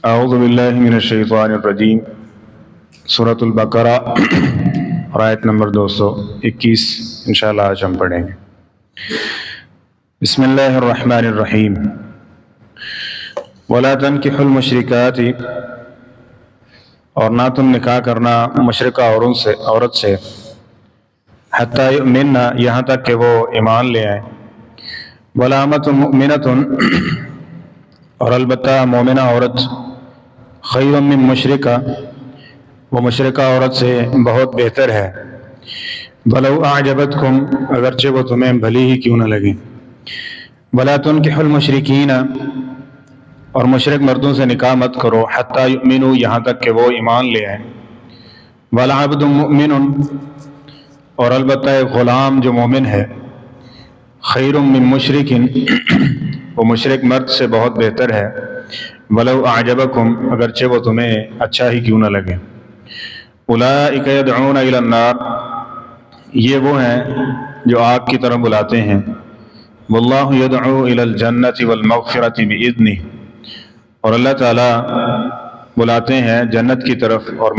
اعوذ باللہ من الشیطان الرجیم۔ سورۃ البقرہ اور آیت نمبر 221 انشاءاللہ آج ہم پڑھیں گے۔ بسم اللہ الرحمن الرحیم۔ ولا تنکحوا المشرکات، اور نہ تم نکاح کرنا مشرکہ عورت سے حتی یؤمنن، یہاں تک کہ وہ ایمان لے آئیں۔ ولا امۃ مؤمنۃ، اور البتہ مومنہ عورت خیر من مشرکہ، وہ مشرکہ عورت سے بہت بہتر ہے۔ ولو اعجبتکم، اگرچہ وہ تمہیں بھلی ہی کیوں نہ لگیں۔ ولا تنکحوا المشرکین، اور مشرک مردوں سے نکاح مت کرو حتی یؤمنوا، یہاں تک کہ وہ ایمان لے آئیں۔ ولعبد مؤمن، اور البتہ ایک غلام جو مومن ہے، خیر من مشرک، وہ مشرک مرد سے بہت بہتر ہے۔ ولو اعجبکم، اگرچہ وہ تمہیں اچھا ہی کیوں نہ لگے۔ اولئک یدعون الی النار، یہ وہ ہیں جو آگ کی طرف بلاتے ہیں۔ واللہ یدعو الی الجنۃ والمغفرۃ باذنہ، اور اللہ تعالیٰ بلاتے ہیں جنت کی طرف اور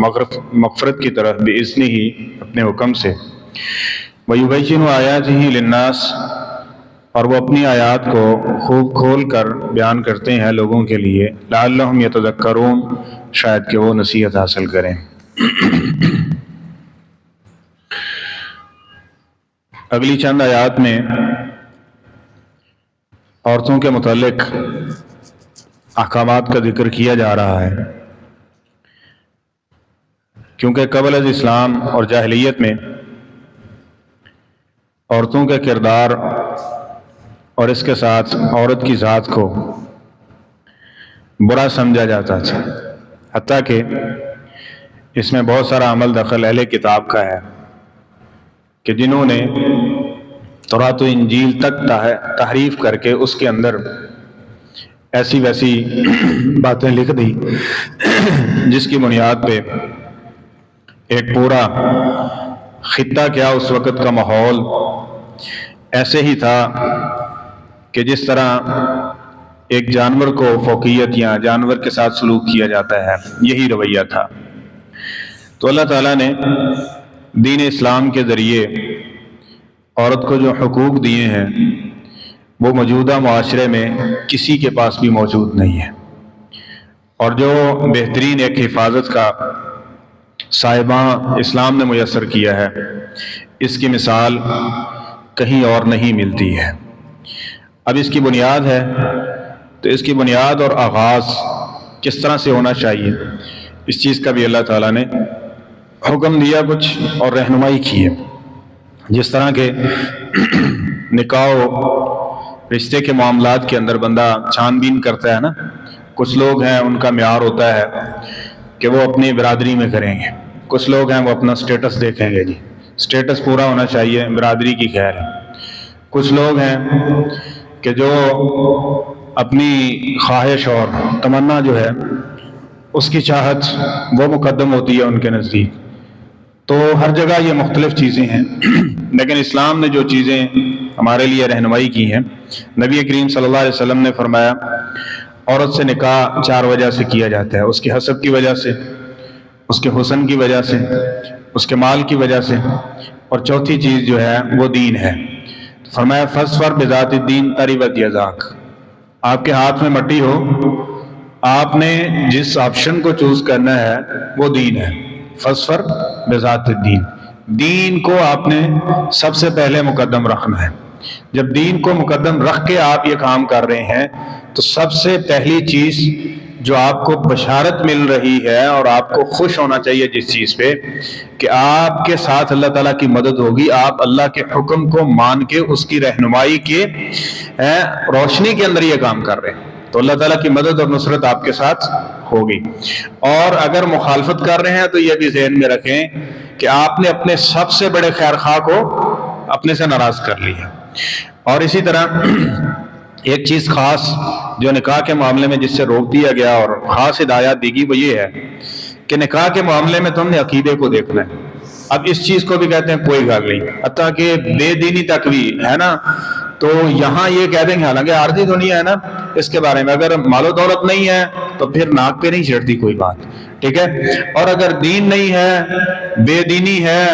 مغفرت کی طرف باذنہ، اپنے حکم سے۔ ویبین آیاتہ للناس، اور وہ اپنی آیات کو خوب کھول کر بیان کرتے ہیں لوگوں کے لیے۔ لعلہم یتذکرون، شاید کہ وہ نصیحت حاصل کریں۔ اگلی چند آیات میں عورتوں کے متعلق احکامات کا ذکر کیا جا رہا ہے، کیونکہ قبل از اسلام اور جاہلیت میں عورتوں کا کردار اور اس کے ساتھ عورت کی ذات کو برا سمجھا جاتا تھا، حتیٰ کہ اس میں بہت سارا عمل دخل اہل کتاب کا ہے کہ جنہوں نے تورات و انجیل تک تحریف کر کے اس کے اندر ایسی ویسی باتیں لکھ دی جس کی بنیاد پہ ایک پورا خطہ کیا اس وقت کا ماحول ایسے ہی تھا کہ جس طرح ایک جانور کو فوقیت یا جانور کے ساتھ سلوک کیا جاتا ہے، یہی رویہ تھا۔ تو اللہ تعالیٰ نے دین اسلام کے ذریعے عورت کو جو حقوق دیے ہیں وہ موجودہ معاشرے میں کسی کے پاس بھی موجود نہیں ہے، اور جو بہترین ایک حفاظت کا سائبہ اسلام نے میسر کیا ہے، اس کی مثال کہیں اور نہیں ملتی ہے۔ اب اس کی بنیاد ہے تو اس کی بنیاد اور آغاز کس طرح سے ہونا چاہیے، اس چیز کا بھی اللہ تعالیٰ نے حکم دیا کچھ اور رہنمائی کی ہے۔ جس طرح کے نکاح و رشتے کے معاملات کے اندر بندہ چھان بین کرتا ہے نا، کچھ لوگ ہیں ان کا معیار ہوتا ہے کہ وہ اپنی برادری میں کریں گے، کچھ لوگ ہیں وہ اپنا سٹیٹس دیکھیں گے، جی سٹیٹس پورا ہونا چاہیے، برادری کی خیر ہے۔ کچھ لوگ ہیں کہ جو اپنی خواہش اور تمنا جو ہے اس کی چاہت وہ مقدم ہوتی ہے ان کے نزدیک۔ تو ہر جگہ یہ مختلف چیزیں ہیں، لیکن اسلام نے جو چیزیں ہمارے لیے رہنمائی کی ہیں، نبی کریم صلی اللہ علیہ وسلم نے فرمایا عورت سے نکاح 4 وجہ سے کیا جاتا ہے: اس کے حسب کی وجہ سے، اس کے حسن کی وجہ سے، اس کے مال کی وجہ سے، اور چوتھی چیز جو ہے وہ دین ہے۔ فرمایا فاظفر بذات الدین تربت یداک، آپ کے ہاتھ میں مٹی ہو، آپ نے جس آپشن کو چوز کرنا ہے وہ دین ہے۔ فاظفر بذات الدین، دین کو آپ نے سب سے پہلے مقدم رکھنا ہے۔ جب دین کو مقدم رکھ کے آپ یہ کام کر رہے ہیں تو سب سے پہلی چیز جو آپ کو بشارت مل رہی ہے اور آپ کو خوش ہونا چاہیے جس چیز پہ، کہ آپ کے ساتھ اللہ تعالیٰ کی مدد ہوگی، آپ اللہ کے حکم کو مان کے اس کی رہنمائی کے روشنی کے اندر یہ کام کر رہے ہیں تو اللہ تعالیٰ کی مدد اور نصرت آپ کے ساتھ ہوگی۔ اور اگر مخالفت کر رہے ہیں تو یہ بھی ذہن میں رکھیں کہ آپ نے اپنے سب سے بڑے خیر خواہ کو اپنے سے ناراض کر لی ہے۔ اور اسی طرح ایک چیز خاص جو نکاح کے معاملے میں جس سے روک دیا گیا اور خاص ہدایات دی گئی وہ یہ ہے کہ نکاح کے معاملے میں تم نے عقیدے کو دیکھنا ہے۔ اب اس چیز کو بھی کہتے ہیں کوئی گل نہیں، حتیٰ کہ بے دینی تک بھی ہے نا، تو یہاں یہ کہہ دیں گے، حالانکہ عارضی دنیا ہے نا، اس کے بارے میں اگر مال و دولت نہیں ہے تو پھر ناک پہ نہیں چڑھتی کوئی بات، ٹھیک ہے. اور اگر دین نہیں ہے، بے دینی ہے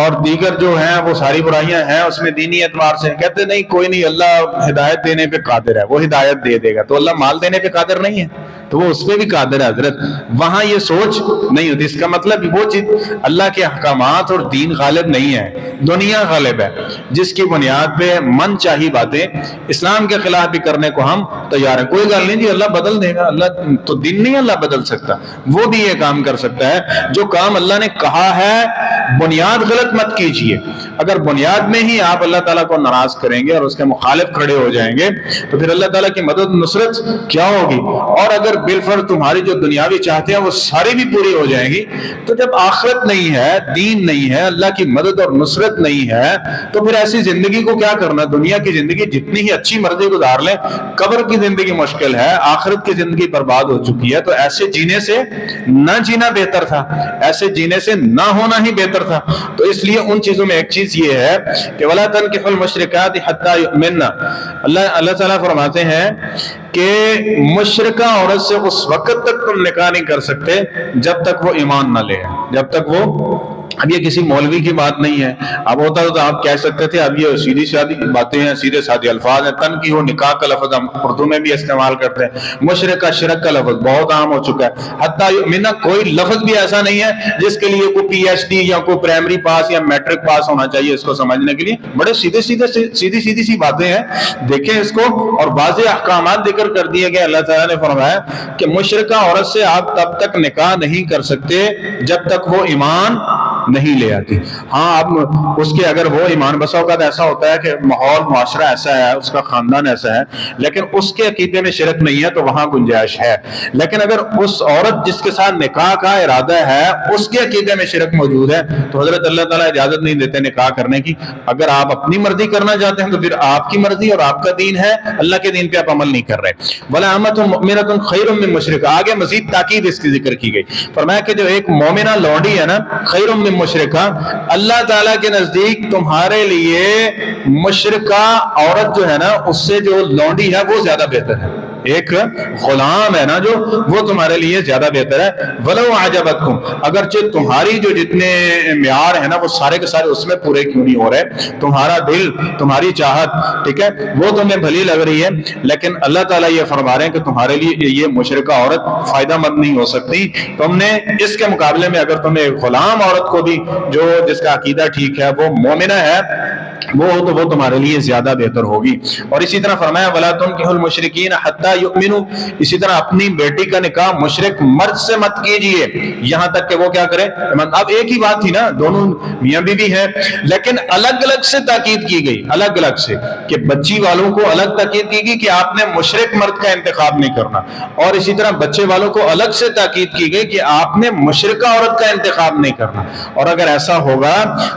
اور دیگر جو ہیں وہ ساری برائیاں ہیں اس میں دینی اعتبار سے، کہتے نہیں کوئی نہیں اللہ ہدایت دینے پہ قادر ہے، وہ ہدایت دے دے گا. تو اللہ مال دینے پہ قادر نہیں ہے؟ تو وہ اس پہ بھی قادر ہے حضرت. وہاں یہ سوچ نہیں ہوتی. اس کا مطلب وہ چیز اللہ کے احکامات اور دین غالب نہیں ہے، دنیا غالب ہے، جس کی بنیاد پہ من چاہی باتیں اسلام کے خلاف بھی کرنے کو ہم تیار ہیں. کوئی گل نہیں جی اللہ بدل دے گا، اللہ تو دین نہیں اللہ بدل سکتا، وہ بھی یہ کام کر سکتا ہے. جو کام اللہ نے کہا ہے بنیاد غلط مت کیجئے. اگر بنیاد میں ہی آپ اللہ تعالیٰ کو ناراض کریں گے اور اس کے مخالف کھڑے ہو جائیں گے تو پھر اللہ تعالیٰ کی مدد نصرت کیا ہوگی؟ اور اگر بالفرض تمہاری جو دنیاوی چاہتے ہیں وہ ساری بھی پوری ہو جائیں گی، تو جب آخرت نہیں ہے، دین نہیں ہے، اللہ کی مدد اور نصرت نہیں ہے، تو پھر ایسی زندگی کو کیا کرنا؟ دنیا کی زندگی جتنی ہی اچھی مرضی گزار لیں، قبر کی زندگی مشکل ہے، آخرت کی زندگی برباد ہو چکی ہے. تو ایسے جینے سے نہ جینا بہتر تھا، ایسے جینے سے نہ ہونا ہی بہتر تھا. تو اس لیے ان چیزوں میں ایک چیز یہ ہے کہ وَلَا تَنْكِحُوا الْمُشْرِكَاتِ حَتَّى يُؤْمِنَّ. اللہ تعالیٰ فرماتے ہیں کہ مشرکہ عورت سے اس وقت تک تم نکاح نہیں کر سکتے جب تک وہ ایمان نہ لے، جب تک وہ، اب یہ کسی مولوی کی بات نہیں ہے. اب ہوتا تو آپ کہہ سکتے تھے اب یہ سیدھی سادھی باتیں ہیں، سیدھے سادھے الفاظ ہیں. تن کی ہو نکاح کا لفظ ہم اردو میں بھی استعمال کرتے ہیں. مشرکہ شرک کا لفظ بہت عام ہو چکا ہے. حتیٰ یؤمنہ کوئی لفظ بھی ایسا نہیں ہے جس کے لیے کوئی پی ایچ ڈی یا کوئی پرائمری پاس یا میٹرک پاس ہونا چاہیے اس کو سمجھنے کے لیے. بڑے سیدھی سی باتیں ہیں. دیکھیں اس کو، اور واضح احکامات ذکر کر دیے گئے. اللہ تعالیٰ نے فرمایا کہ مشرکہ عورت سے آپ تب تک نکاح نہیں کر سکتے جب تک وہ ایمان نہیں لے آتی. ہاں اب اس کے اگر وہ ایمان، بسا اوقات ایسا ہوتا ہے کہ ماحول معاشرہ ایسا ہے، اس کا خاندان ایسا ہے، لیکن اس کے عقیدے میں شرک نہیں ہے تو وہاں گنجائش ہے. لیکن اگر اس عورت جس کے ساتھ نکاح کا ارادہ ہے اس کے عقیدے میں شرک موجود ہے تو حضرت اللہ تعالیٰ اجازت نہیں دیتے نکاح کرنے کی. اگر آپ اپنی مرضی کرنا چاہتے ہیں تو پھر آپ کی مرضی اور آپ کا دین ہے، اللہ کے دین پہ آپ عمل نہیں کر رہے. وَلَا أَمَةٌ مُؤْمِنَةٌ خَيْرٌ مِّن مُشْرِكَةٍ. آگے مزید تاکید اس کی ذکر کی گئی. فرمایا کہ جو ایک مومنہ لونڈی ہے نا، خیر من مشرکہ، اللہ تعالیٰ کے نزدیک تمہارے لیے مشرکہ عورت جو ہے نا اس سے جو لونڈی ہے وہ زیادہ بہتر ہے. ایک غلام ہے نا جو، وہ تمہارے لیے زیادہ بہتر ہے. وَلَوْ عَجَبَتْكُمْ، اگرچہ تمہاری جو جتنے معیار ہیں نا وہ سارے کے سارے اس میں پورے کیوں نہیں ہو رہے، تمہارا دل، تمہاری چاہت، ٹھیک ہے، وہ تمہیں بھلی لگ رہی ہے، لیکن اللہ تعالیٰ یہ فرما رہے ہیں کہ تمہارے لیے یہ مشرکہ عورت فائدہ مند نہیں ہو سکتی. تم نے اس کے مقابلے میں اگر تمہیں غلام عورت کو بھی جو جس کا عقیدہ ٹھیک ہے، وہ مومنہ ہے، وہ تو وہ تمہارے لیے زیادہ بہتر ہوگی. اور اسی طرح فرمایا وَلَا تُنْكِحُوا الْمُشْرِكِينَ حَتَّى يُؤْمِنُوا. اسی طرح اپنی بیٹی کا نکاح مشرک مرد سے مت کیجئے یہاں تک کہ وہ کیا کرے. اب ایک ہی بات تھی نا، دونوں میاں بیوی ہیں، لیکن الگ الگ سے تاکید کی گئی، الگ الگ سے، کہ بچی والوں کو الگ تاکید کی گئی کہ آپ نے مشرک مرد کا انتخاب نہیں کرنا، اور اسی طرح بچے والوں کو الگ سے تاکید کی گئی کہ آپ نے مشرکہ عورت کا انتخاب نہیں کرنا. اور اگر ایسا ہوگا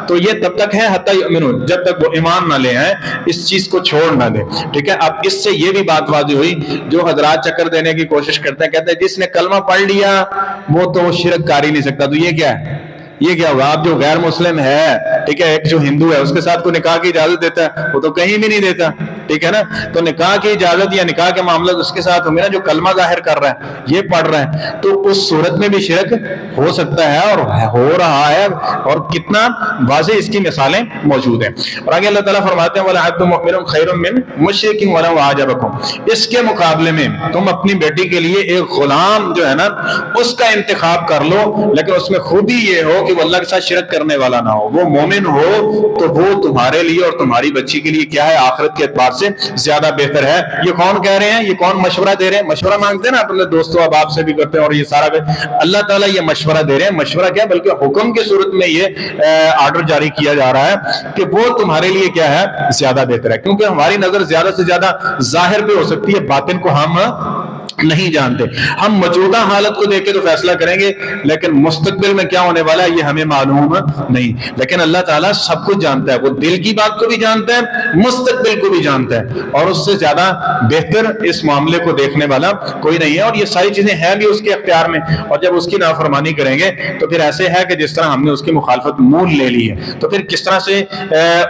تو یہ تب تک ہے حتی یؤمنون، جب تک وہ ایمان نہ لے ہیں، اس چیز کو چھوڑ نہ دیں. ٹھیک ہے. اب اس سے یہ بھی بات واضح ہوئی، جو حضرات چکر دینے کی کوشش کرتے ہیں، کہتے ہیں جس نے کلمہ پڑھ لیا وہ تو شرک کر ہی نہیں سکتا. تو یہ کیا ہے؟ یہ کیا ہوا؟ آپ جو غیر مسلم ہے، ٹھیک ہے، ایک جو ہندو ہے اس کے ساتھ کوئی نکاح کی اجازت دیتا ہے؟ وہ تو کہیں بھی نہیں دیتا. ٹھیک ہے نا. تو نکاح کی اجازت یا نکاح کے معاملات اس کے ساتھ ہوں گے نا جو کلمہ ظاہر کر رہا ہے، یہ پڑھ رہا ہے، تو اس صورت میں بھی شرک ہو سکتا ہے اور ہو رہا ہے، اور کتنا واضح اس کی مثالیں موجود ہیں. اور آگے اللہ تعالیٰ فرماتے ہیں وَلَعَبْدٌ مُؤْمِنٌ خَيْرٌ مِّن مُشْرِكٍ وَلَوْ أَعْجَبَكُمْ. اس کے مقابلے میں تم اپنی بیٹی کے لیے ایک غلام جو ہے نا اس کا انتخاب کر لو، لیکن اس میں خوبی یہ ہو کہ وہ اللہ کے ساتھ شرک کرنے والا نہ ہو، وہ مومن ہو، تو وہ تمہارے لیے اور تمہاری بچی کے لیے کیا ہے؟ آخرت کے اعتبار سے زیادہ بہتر ہے. یہ کون کہہ رہے ہیں؟ یہ کون مشورہ دے رہے ہیں؟ مشورہ مانگتے ہیں نا اپنے دوستوں، اب آپ سے بھی کرتے ہیں، اور یہ سارا اللہ تعالیٰ یہ مشورہ دے رہے ہیں. مشورہ کیا بلکہ حکم کی صورت میں یہ آرڈر جاری کیا جا رہا ہے کہ وہ تمہارے لیے کیا ہے؟ زیادہ بہتر ہے. کیونکہ ہماری نظر زیادہ سے زیادہ ظاہر پہ ہو سکتی ہے، باطن کو ہم نہیں جانتے. ہم موجودہ حالت کو دیکھ کے تو فیصلہ کریں گے، لیکن مستقبل میں کیا ہونے والا ہے یہ ہمیں معلوم نہیں. لیکن اللہ تعالیٰ سب کچھ جانتا ہے، وہ دل کی بات کو بھی جانتا ہے، مستقبل کو بھی جانتا ہے، اور اس سے زیادہ بہتر اس معاملے کو دیکھنے والا کوئی نہیں ہے. اور یہ ساری چیزیں ہیں بھی اس کے اختیار میں، اور جب اس کی نافرمانی کریں گے تو پھر ایسے ہے کہ جس طرح ہم نے اس کی مخالفت مول لے لی ہے، تو پھر کس طرح سے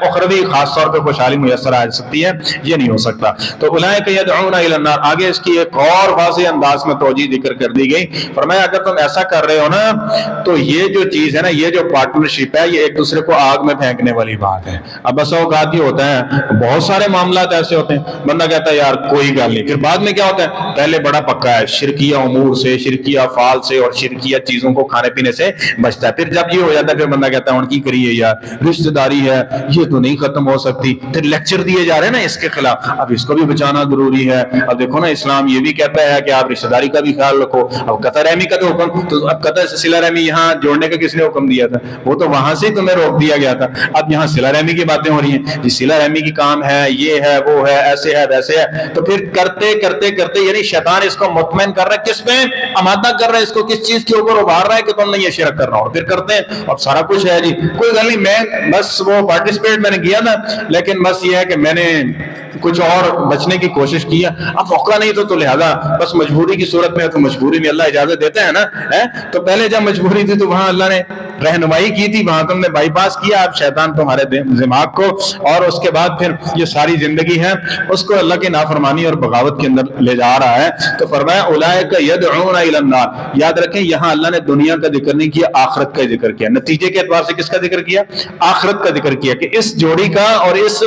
اخروی خاص طور پہ خوشحالی میسر آ سکتی ہے؟ یہ نہیں ہو سکتا. تو اولئک یدعون الی النار. آگے اس کی ایک اور اور واضح انداز میں توجہ ذکر کر دی گئی. فرمایا اگر تم ایسا کر رہے ہو نا تو یہ جو چیز ہے نا, یہ جو پارٹنرشپ ہے, یہ ایک دوسرے کو آگ میں پھینکنے والی بات ہے. اب بس اوقات یہ ہوتا ہے, بہت سارے معاملات ایسے ہوتے ہیں, بندہ کہتا ہے یار کوئی گل نہیں, پھر بعد میں کیا ہوتا ہے, پہلے بڑا پکا ہے شرکیہ امور سے, شرکیہ افعال سے اور شرکیہ چیزوں کو کھانے پینے سے بچتا ہے. پھر جب یہ ہو جاتا ہے, پھر بندہ کہتا ہے ان کی کریے یار, رشتہ داری ہے یہ تو نہیں ختم ہو سکتی. پھر لیکچر دیے جا رہے ہیں نا اس کے خلاف, اب اس کو بھی بچانا ضروری ہے. اب دیکھو نا اسلام یہ بھی کہتا ہے کہ آپ رشتہ داری کا بھی خیال رکھو. اب قطع رحمی کا تو حکم, تو اب قطع صلہ رحمی یہاں جوڑنے کا کس نے حکم دیا تھا؟ وہ تو وہاں سے تمہیں روک دیا گیا تھا. اب یہاں صلہ رحمی کی باتیں ہو رہی ہیں, جی صلہ رحمی کی کام ہے, یہ ہے وہ ہے, ایسے ہے ویسے ہے. تو پھر کرتے کرتے کرتے یعنی شیطان اس کو مطمئن کر رہا ہے, کس میں آمادہ کر رہا ہے, اس کو کس چیز کے اوپر ابھار رہا ہے کہ تم نے یہ شرک کرنا. اور پھر کرتے ہیں اور سارا کچھ ہے جی کوئی گل نہیں, میں بس وہ پارٹیسپیٹ میں نے کیا نا, لیکن بس یہ ہے کہ میں نے کچھ اور بچنے کی کوشش کی ہے, اب موقع نہیں تو لہذا بس مجبوری کی صورت میں, تو مجبوری میں اللہ اجازت دیتا ہے نا. تو پہلے جب مجبوری تھی تو وہاں اللہ نے رہنمائی کی تھی, وہاں تم نے بائی پاس کیا. اب شیطان تمہارے دماغ کو, اور اس کے بعد پھر یہ ساری زندگی ہے اس کو اللہ کی نافرمانی اور بغاوت کے اندر لے جا رہا ہے. تو فرمایا اولئک یدعون الی النار. یاد رکھیں یہاں اللہ نے دنیا کا ذکر نہیں کیا, آخرت کا ذکر کیا. نتیجے کے اعتبار سے کس کا ذکر کیا؟ آخرت کا ذکر کیا, کہ اس جوڑی کا اور اس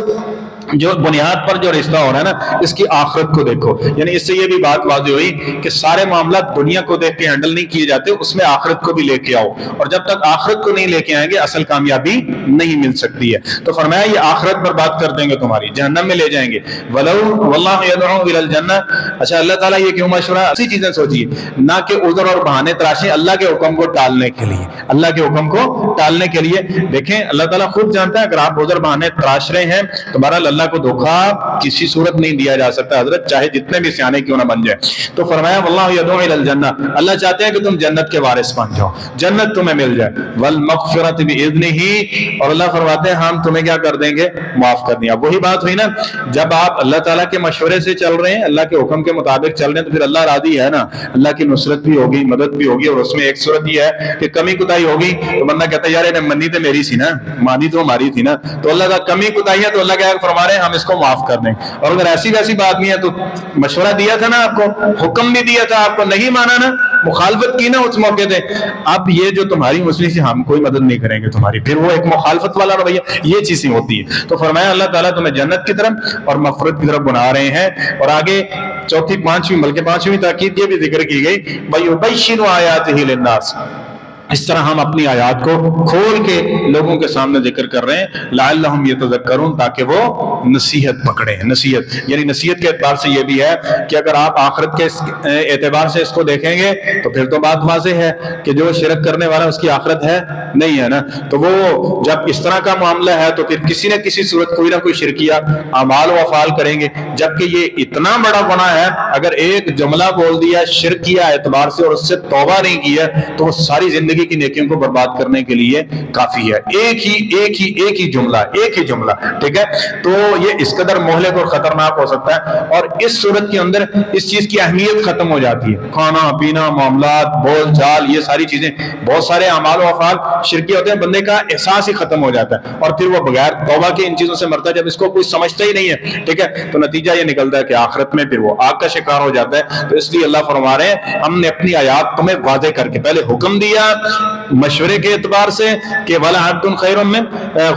جو بنیاد پر جو رشتہ ہو رہا ہے نا, اس کی آخرت کو دیکھو. یعنی اس سے یہ بھی بات واضح ہوئی کہ سارے معاملات دنیا کو دیکھ کے ہینڈل نہیں کیے جاتے, اس میں آخرت کو بھی لے کے آؤ, اور جب تک آخرت کو نہیں لے کے آئیں گے اصل کامیابی نہیں مل سکتی ہے. تو فرمایا یہ آخرت پر بات کر دیں گے, تمہاری جہنم میں لے جائیں گے. ولو واللہ یدعو الی الجنہ. اچھا اللہ تعالیٰ یہ کیوں مشورہ, اسی چیزیں سوچیے, نہ کہ عذر اور بہانے تراشیں اللہ کے حکم کو ٹالنے کے لیے, اللہ کے حکم کو ٹالنے کے لیے. دیکھیں اللہ تعالیٰ خود جانتا ہے اگر آپ عذر بہانے تراش رہے ہیں تو بہرحال اللہ کو دھوکہ کسی صورت نہیں دیا جا سکتا حضرت, چاہے جتنے بھی سیانے کیوں نہ بن جائے. تو فرمایا واللہ یدعو الی الجنہ, اللہ چاہتے ہیں کہ تم جنت کے وارث بن جاؤ, جنت تمہیں مل جائے. والمغفرۃ باذنہ, اور اللہ فرماتے ہیں ہم تمہیں کیا کر دیں گے, معاف کر دیں. اب وہی بات ہوئی نا, جب آپ اللہ تعالیٰ کے مشورے سے چل رہے ہیں, اللہ کے حکم کے مطابق چل رہے ہیں, تو پھر اللہ راضی ہے نا, اللہ کی نصرت بھی ہوگی, مدد بھی ہوگی. اور اس میں ایک صورت یہ ہے کہ کمی کوتاہی ہوگی تو بندہ کہتا ہے یار انہیں منی تو میری سی نا, مانی تو ہماری تھی نا. تو اللہ کا کمی کوتاہی ہے تو اللہ کیا فرما رہے ہیں, ہم اس کو معاف کر دیں. اور اگر ایسی ویسی بات نہیں ہے تو مشورہ دیا تھا نا آپ کو, حکم بھی دیا تھا آپ کو, نہیں مانا نا, مخالفت کی نا اس موقع پہ, اب یہ جو تمہاری مسئلے سے ہم کوئی مدد نہیں کریں گے تمہاری, پھر وہ ایک مخالفت والا رویہ, یہ چیزیں ہوتی ہے. تو فرمایا اللہ تعالیٰ تمہیں جنت کی طرف اور مغفرت کی طرف بنا رہے ہیں. اور آگے چوتھی پانچویں بلکہ پانچویں تاکید یہ بھی ذکر کی گئی, وَيُبَيِّنُ آیَاتِهِ لِلنَّاسِ. اس طرح ہم اپنی آیات کو کھول کے لوگوں کے سامنے ذکر کر رہے ہیں, لعلہم یتذکرون, تاکہ وہ نصیحت پکڑیں. نصیحت یعنی نصیحت کے اعتبار سے یہ بھی ہے کہ اگر آپ آخرت کے اعتبار سے اس کو دیکھیں گے تو پھر تو بات واضح ہے کہ جو شرک کرنے والا اس کی آخرت ہے نہیں ہے نا. تو وہ جب اس طرح کا معاملہ ہے تو پھر کسی نہ کسی صورت کوئی نہ کوئی شرکیہ اعمال و افعال کریں گے. جبکہ یہ اتنا بڑا گناہ ہے, اگر ایک جملہ بول دیا شرکیہ اعتبار سے اور اس سے توبہ نہیں کی ہے تو وہ ساری زندگی کی نیکیوں کو برباد کرنے کے لیے کافی ہے. ایک ہی جملہ, ٹھیک ہے. تو یہ اس قدر مہلک اور خطرناک ہو سکتا ہے, اور اس صورت کے اندر اس چیز کی اہمیت ختم ہو جاتی ہے. کھانا پینا, معاملات, بول چال, یہ ساری چیزیں, بہت سارے اعمال و افعال شرکی ہوتے ہیں, بندے کا احساس ہی ختم ہو جاتا ہے, اور پھر وہ بغیر توبہ کے ان چیزوں سے مرتا ہے. جب اس کو کوئی سمجھتا ہی نہیں ہے, ٹھیک ہے, تو نتیجہ یہ نکلتا ہے کہ آخرت میں پھر وہ آگ کا شکار ہو جاتا ہے. تو اس لیے اللہ فرما رہے ہیں ہم نے اپنی آیات تمہیں واضح کر کے پہلے حکم دیا مشورے کے اعتبار سے کہ وَلَعَبْدٌ خَيْرٌ مِّن,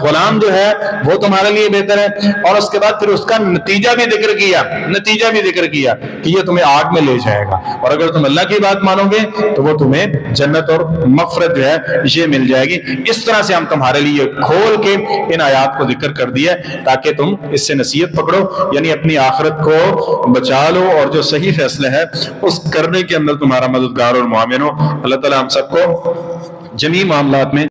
غلام جو ہے وہ تمہارے لیے بہتر ہے, اور اس کے بعد پھر اس کا نتیجہ بھی ذکر کیا کہ یہ تمہیں آگ میں لے جائے گا, اور اگر تم اللہ کی بات مانو گے تو وہ تمہیں جنت اور مغفرت جو ہے یہ مل جائے گی. اس طرح سے ہم تمہارے لیے کھول کے ان آیات کو ذکر کر دیا تاکہ تم اس سے نصیحت پکڑو, یعنی اپنی آخرت کو بچا لو, اور جو صحیح فیصلہ ہے اس کرنے کے اندر تمہارا مددگار اور معاون ہو. اللہ تعالی ہم سب کو جمیع معاملات میں